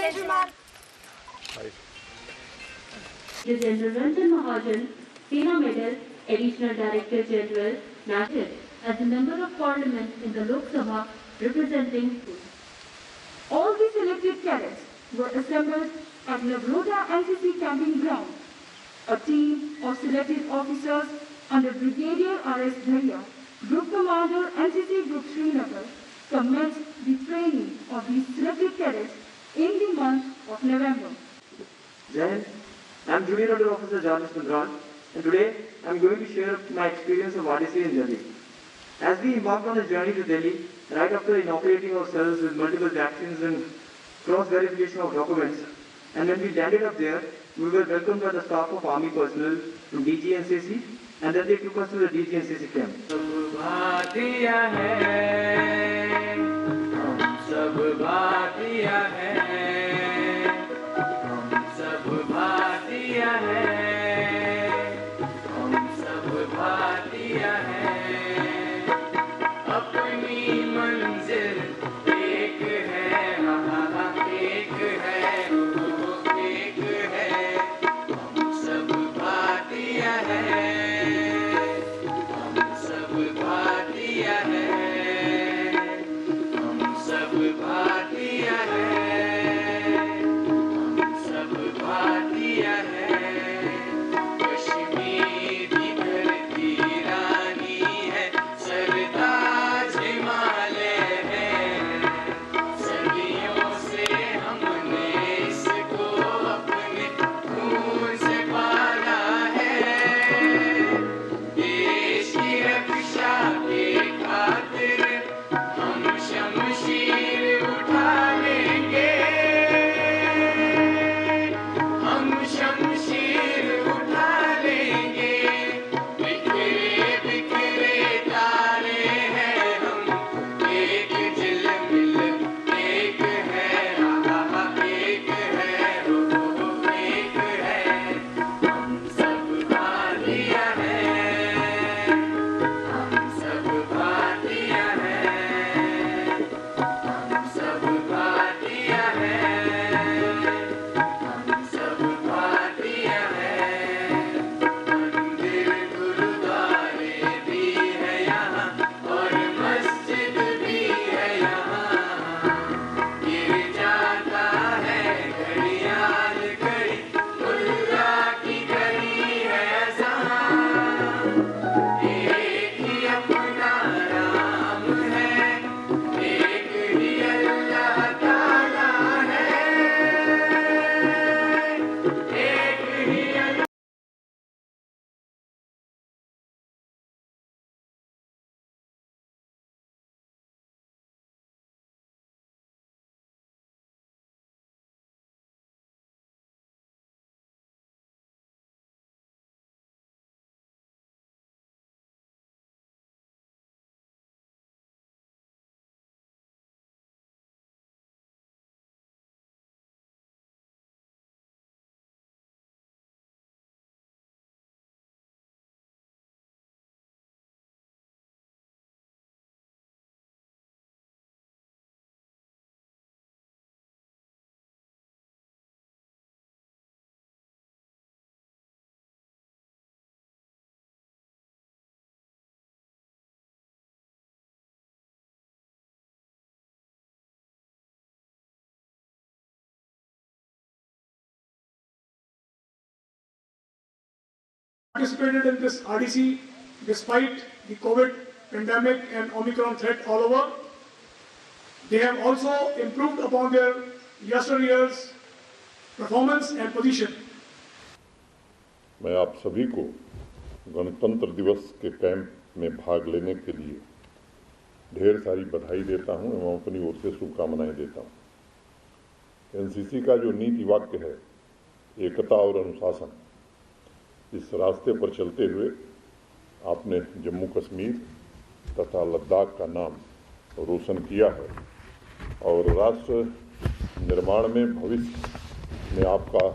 General Ranjan Mahajan, Sena Medal, Additional Director General, National, as a Member of Parliament in the Lok Sabha representing. All the selected cadets were assembled at Navrota NCC camping ground. A team of selected officers under Brigadier R.S. Dhaya, Group Commander NCC Group Srinagar, commenced the training of these selected cadets in the month of November. Jai Hind. I am Junior Order Officer Jarvis Mandran, and today I am going to share my experience of RDC in Delhi. As we embarked on a journey to Delhi, right after inaugurating ourselves with multiple vaccines and cross-verification of documents, and when we landed up there, we were welcomed by the staff of Army personnel from DGNCC, and then they took us to the DGNCC camp. Participated in this RDC despite the COVID pandemic and Omicron threat all over. They have also improved upon their yesteryear's performance and position. मैं आप सभी को गणतंत्र दिवस के camp में भाग लेने के लिए ढेर सारी बधाई देता हूं एवं अपनी ओर से शुभकामनाएं देता हूं। एनसीसी का जो नीति वाक्य है एकता और अनुशासन, इस रास्ते पर चलते हुए आपने जम्मू कश्मीर तथा लद्दाख का नाम रोशन किया है और राष्ट्र निर्माण में भविष्य में आपका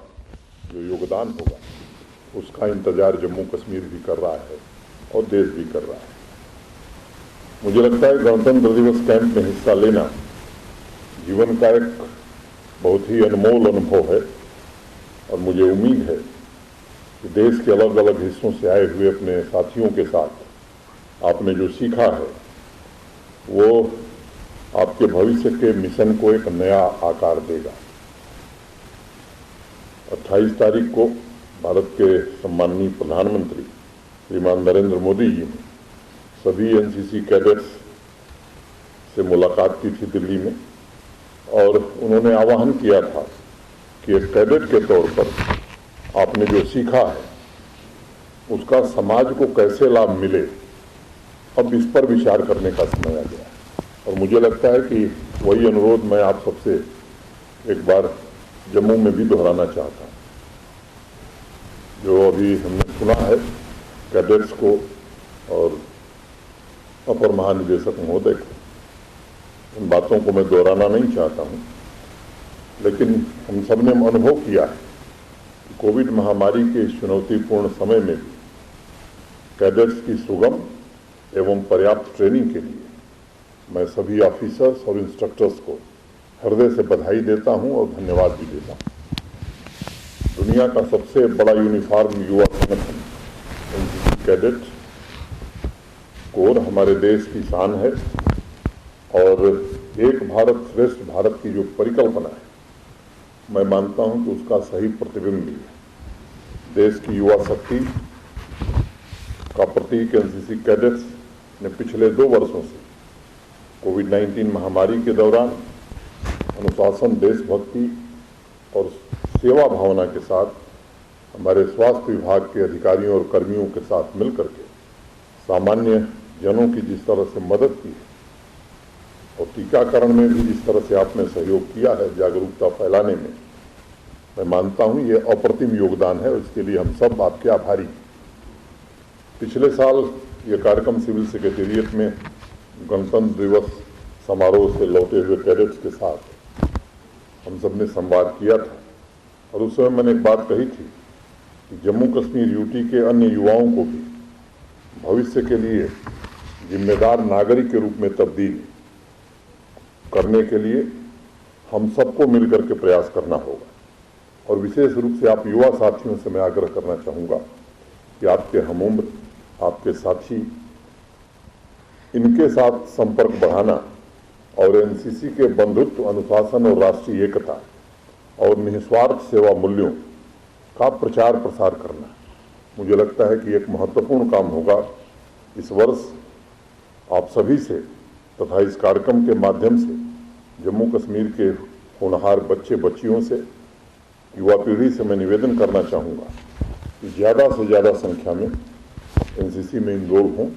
जो योगदान होगा उसका इंतजार जम्मू कश्मीर भी कर रहा है और देश भी कर रहा है। मुझे लगता है गणतंत्र दिवस कैंप में हिस्सा लेना जीवन का एक बहुत ही अनमोल अनुभव है और मुझे उम्मीद है कि देश के अलग अलग हिस्सों से आए हुए अपने साथियों के साथ आपने जो सीखा है वो आपके भविष्य के मिशन को एक नया आकार देगा। 28 तारीख को भारत के सम्माननीय प्रधानमंत्री श्रीमान नरेंद्र मोदी जी ने सभी एनसीसी कैडेट्स से मुलाकात की थी दिल्ली में, और उन्होंने आह्वान किया था कि एक कैडेट के तौर पर आपने जो सीखा है उसका समाज को कैसे लाभ मिले, अब इस पर विचार करने का समय आ गया है। और मुझे लगता है कि वही अनुरोध मैं आप सबसे एक बार जम्मू में भी दोहराना चाहता हूँ। जो अभी हमने सुना है कैडेट्स को और अपर महानिदेशक महोदय को, उन बातों को मैं दोहराना नहीं चाहता हूँ, लेकिन हम सब ने अनुभव किया है कि कोविड महामारी के इस चुनौतीपूर्ण समय में भी कैडेट्स की सुगम एवं पर्याप्त ट्रेनिंग के लिए मैं सभी ऑफिसर्स और इंस्ट्रक्टर्स को हृदय से बधाई देता हूं और धन्यवाद भी देता हूं। दुनिया का सबसे बड़ा यूनिफॉर्म युवा संगठन एनसीसी कैडेट कोर हमारे देश की शान है, और एक भारत श्रेष्ठ भारत की जो परिकल्पना है, मैं मानता हूं कि उसका सही प्रतिबिंब भी है। देश की युवा शक्ति का प्रतीक एनसीसी कैडेट्स ने पिछले 2 वर्षों से कोविड-19 महामारी के दौरान अनुशासन, देशभक्ति और सेवा भावना के साथ हमारे स्वास्थ्य विभाग के अधिकारियों और कर्मियों के साथ मिलकर के सामान्य जनों की जिस तरह से मदद की है और टीकाकरण में भी जिस तरह से आपने सहयोग किया है जागरूकता फैलाने में, मैं मानता हूं ये अप्रतिम योगदान है और इसके लिए हम सब आपके आभारी हैं। पिछले साल ये कार्यक्रम सिविल सेक्रेटेरिएट में गणतंत्र दिवस समारोह से लौटे हुए कैडेट्स के साथ हम सब ने संवाद किया था, और उस समय मैंने एक बात कही थी कि जम्मू कश्मीर यूटी के अन्य युवाओं को भी भविष्य के लिए जिम्मेदार नागरिक के रूप में तब्दील करने के लिए हम सबको मिलकर के प्रयास करना होगा। और विशेष रूप से आप युवा साथियों से मैं आग्रह करना चाहूँगा कि आपके हमउम्र, आपके साथी, इनके साथ संपर्क बढ़ाना और एनसीसी के बंधुत्व, अनुशासन और राष्ट्रीय एकता और निस्वार्थ सेवा मूल्यों का प्रचार प्रसार करना मुझे लगता है कि एक महत्वपूर्ण काम होगा। इस वर्ष आप सभी से तथा इस कार्यक्रम के माध्यम से जम्मू कश्मीर के होनहार बच्चे बच्चियों से, युवा पीढ़ी से मैं निवेदन करना चाहूँगा कि ज़्यादा से ज़्यादा संख्या में एनसीसी में इनरोल हों।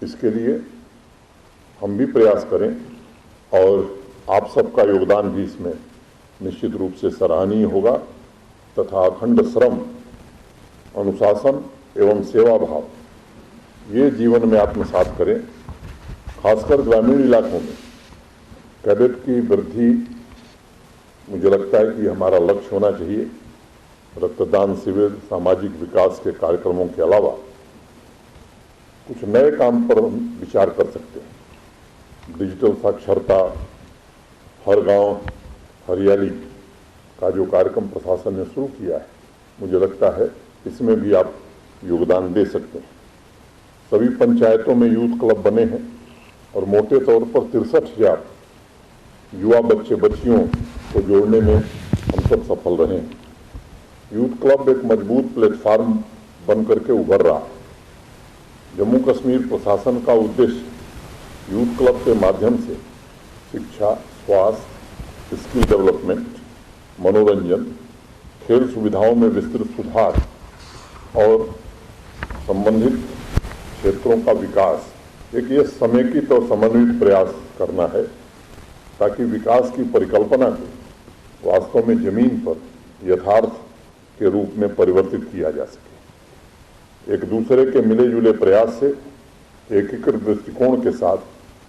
इसके लिए हम भी प्रयास करें और आप सबका योगदान भी इसमें निश्चित रूप से सराहनीय होगा तथा अखंड श्रम, अनुशासन एवं सेवा भाव ये जीवन में आत्मसात करें। खासकर ग्रामीण इलाकों में कैडेट की वृद्धि मुझे लगता है कि हमारा लक्ष्य होना चाहिए। रक्तदान शिविर, सामाजिक विकास के कार्यक्रमों के अलावा कुछ नए काम पर हम विचार कर सकते हैं। डिजिटल साक्षरता, हर गांव हरियाली का जो कार्यक्रम प्रशासन ने शुरू किया है, मुझे लगता है इसमें भी आप योगदान दे सकते हैं। सभी पंचायतों में यूथ क्लब बने हैं और मोटे तौर पर 63,000 युवा बच्चे बच्चियों को जोड़ने में हम सब सफल रहे हैं। यूथ क्लब एक मजबूत प्लेटफार्म बन करके उभर रहा है। जम्मू कश्मीर प्रशासन का उद्देश्य यूथ क्लब के माध्यम से शिक्षा, स्वास्थ्य, स्किल डेवलपमेंट, मनोरंजन, खेल सुविधाओं में विस्तृत सुधार और संबंधित क्षेत्रों का विकास, एक ये समेकित और समन्वित प्रयास करना है ताकि विकास की परिकल्पना को वास्तव में जमीन पर यथार्थ के रूप में परिवर्तित किया जा सके। एक दूसरे के मिले जुले प्रयास से एकीकृत दृष्टिकोण के साथ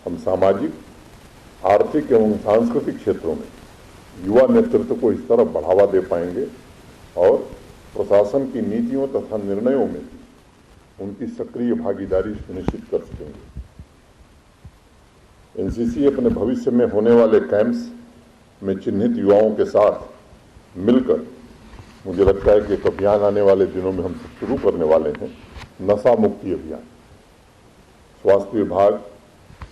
हम सामाजिक, आर्थिक एवं सांस्कृतिक क्षेत्रों में युवा नेतृत्व को इस तरह बढ़ावा दे पाएंगे और प्रशासन की नीतियों तथा निर्णयों में उनकी सक्रिय भागीदारी सुनिश्चित कर सकेंगे। एनसीसी अपने भविष्य में होने वाले कैंप्स में चिन्हित युवाओं के साथ मिलकर मुझे लगता है कि एक अभियान आने वाले दिनों में हम सब शुरू करने वाले हैं, नशा मुक्ति अभियान। स्वास्थ्य विभाग,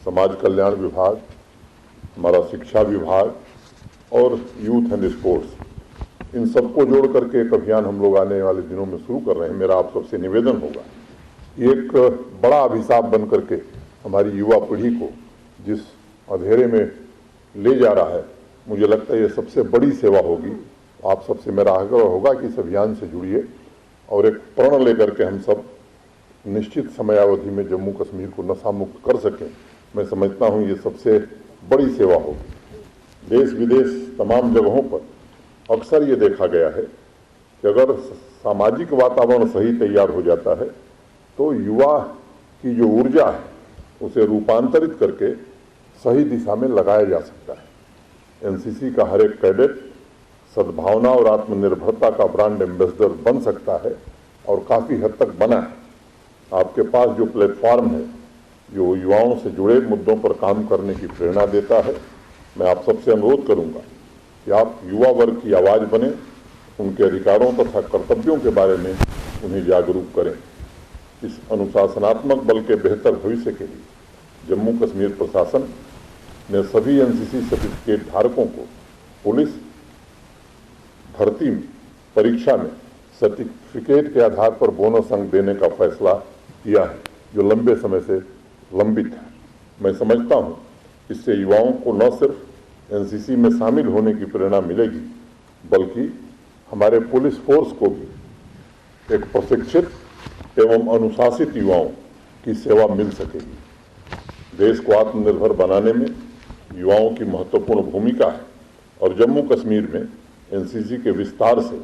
समाज कल्याण विभाग, हमारा शिक्षा विभाग और यूथ एंड स्पोर्ट्स, इन सबको जोड़ करके एक अभियान हम लोग आने वाले दिनों में शुरू कर रहे हैं। मेरा आप सबसे निवेदन होगा, ये एक बड़ा अभिशाप बन करके हमारी युवा पीढ़ी को जिस अंधेरे में ले जा रहा है, मुझे लगता है ये सबसे बड़ी सेवा होगी। आप सबसे मेरा आग्रह होगा कि इस अभियान से जुड़िए और एक प्रण लेकर के हम सब निश्चित समयावधि में जम्मू कश्मीर को नशा मुक्त कर सकें। मैं समझता हूँ ये सबसे बड़ी सेवा होगी। देश विदेश तमाम जगहों पर अक्सर ये देखा गया है कि अगर सामाजिक वातावरण सही तैयार हो जाता है तो युवा की जो ऊर्जा है उसे रूपांतरित करके सही दिशा में लगाया जा सकता है। एनसीसी का हर एक कैडेट सद्भावना और आत्मनिर्भरता का ब्रांड एम्बेसडर बन सकता है और काफ़ी हद तक बना है। आपके पास जो प्लेटफॉर्म है जो युवाओं से जुड़े मुद्दों पर काम करने की प्रेरणा देता है, मैं आप सबसे अनुरोध करूंगा कि आप युवा वर्ग की आवाज़ बने, उनके अधिकारों तथा कर्तव्यों के बारे में उन्हें जागरूक करें। इस अनुशासनात्मक बल के बेहतर भविष्य के लिए जम्मू कश्मीर प्रशासन ने सभी एनसीसी सर्टिफिकेट धारकों को पुलिस भर्ती परीक्षा में सर्टिफिकेट के आधार पर बोनस अंक देने का फैसला किया है, जो लंबे समय से लंबित है। मैं समझता हूं इससे युवाओं को न सिर्फ एनसीसी में शामिल होने की प्रेरणा मिलेगी, बल्कि हमारे पुलिस फोर्स को भी एक प्रशिक्षित एवं अनुशासित युवाओं की सेवा मिल सकेगी। देश को आत्मनिर्भर बनाने में युवाओं की महत्वपूर्ण भूमिका है और जम्मू कश्मीर में एनसीसी के विस्तार से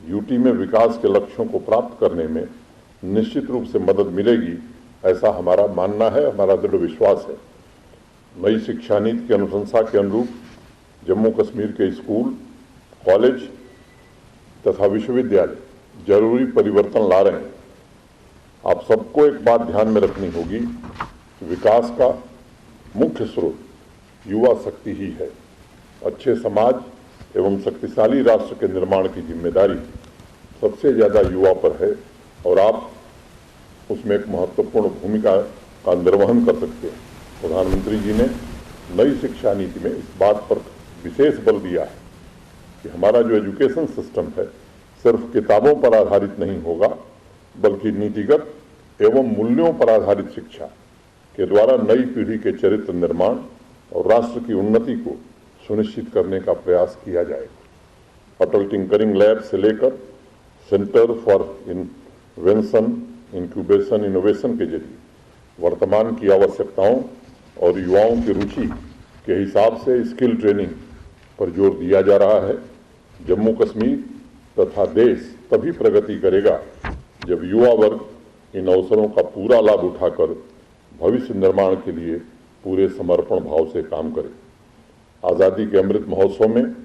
यूटी में विकास के लक्ष्यों को प्राप्त करने में निश्चित रूप से मदद मिलेगी, ऐसा हमारा मानना है, हमारा दृढ़ विश्वास है। नई शिक्षा नीति की अनुशंसा के अनुरूप जम्मू कश्मीर के स्कूल, कॉलेज तथा विश्वविद्यालय जरूरी परिवर्तन ला रहे हैं। आप सबको एक बात ध्यान में रखनी होगी कि विकास का मुख्य स्रोत युवा शक्ति ही है। अच्छे समाज एवं शक्तिशाली राष्ट्र के निर्माण की जिम्मेदारी सबसे ज़्यादा युवा पर है और आप उसमें एक महत्वपूर्ण भूमिका का निर्वहन कर सकते हैं। प्रधानमंत्री जी ने नई शिक्षा नीति में इस बात पर विशेष बल दिया है कि हमारा जो एजुकेशन सिस्टम है सिर्फ किताबों पर आधारित नहीं होगा, बल्कि नीतिगत एवं मूल्यों पर आधारित शिक्षा के द्वारा नई पीढ़ी के चरित्र निर्माण और राष्ट्र की उन्नति को सुनिश्चित करने का प्रयास किया जाएगा। अटल टिंकरिंग लैब से लेकर centre for invention, incubation, innovation के जरिए वर्तमान की आवश्यकताओं और युवाओं की रुचि के हिसाब से स्किल ट्रेनिंग पर जोर दिया जा रहा है। जम्मू कश्मीर तथा देश तभी प्रगति करेगा जब युवा वर्ग इन अवसरों का पूरा लाभ उठाकर भविष्य निर्माण के लिए पूरे समर्पण भाव से काम करे। आज़ादी के अमृत महोत्सव में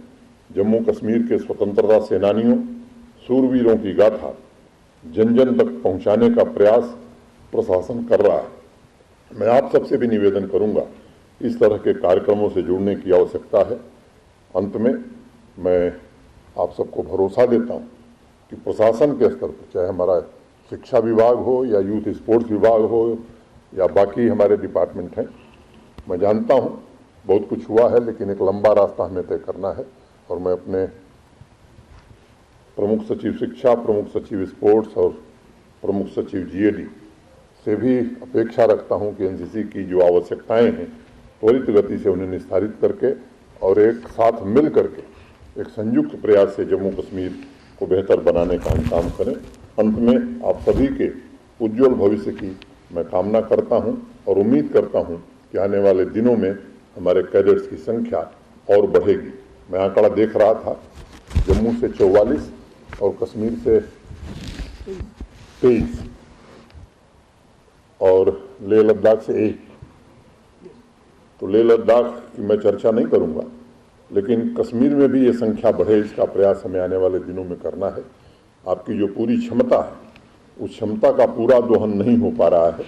जम्मू कश्मीर के स्वतंत्रता सेनानियों, सूरवीरों की गाथा जन जन तक पहुंचाने का प्रयास प्रशासन कर रहा है। मैं आप सबसे भी निवेदन करूंगा, इस तरह के कार्यक्रमों से जुड़ने की आवश्यकता है। अंत में मैं आप सबको भरोसा देता हूं कि प्रशासन के स्तर पर, चाहे हमारा शिक्षा विभाग हो या यूथ स्पोर्ट्स विभाग हो या बाकी हमारे डिपार्टमेंट हैं, मैं जानता हूं बहुत कुछ हुआ है, लेकिन एक लंबा रास्ता हमें तय करना है और मैं अपने प्रमुख सचिव शिक्षा, प्रमुख सचिव स्पोर्ट्स और प्रमुख सचिव जीएडी से भी अपेक्षा रखता हूं कि एनसीसी की जो आवश्यकताएं हैं त्वरित गति से उन्हें निस्तारित करके और एक साथ मिल करके एक संयुक्त प्रयास से जम्मू कश्मीर को बेहतर बनाने का हम काम करें। अंत में आप सभी के उज्जवल भविष्य की मैं कामना करता हूं और उम्मीद करता हूं कि आने वाले दिनों में हमारे कैडेट्स की संख्या और बढ़ेगी। मैं आंकड़ा देख रहा था, जम्मू से 44 और कश्मीर से 23 और लेह लद्दाख से 1। तो लेह लद्दाख की मैं चर्चा नहीं करूंगा, लेकिन कश्मीर में भी ये संख्या बढ़े, इसका प्रयास हमें आने वाले दिनों में करना है। आपकी जो पूरी क्षमता है उस क्षमता का पूरा दोहन नहीं हो पा रहा है।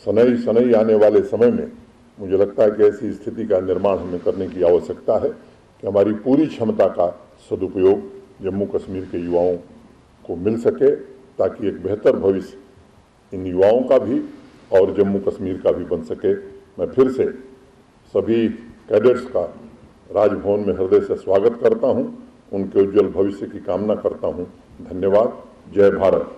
शनई शनई आने वाले समय में मुझे लगता है कि ऐसी स्थिति का निर्माण हमें करने की आवश्यकता है कि हमारी पूरी क्षमता का सदुपयोग जम्मू कश्मीर के युवाओं को मिल सके, ताकि एक बेहतर भविष्य इन युवाओं का भी और जम्मू कश्मीर का भी बन सके। मैं फिर से सभी कैडेट्स का राजभवन में हृदय से स्वागत करता हूं, उनके उज्जवल भविष्य की कामना करता हूं। धन्यवाद। जय भारत।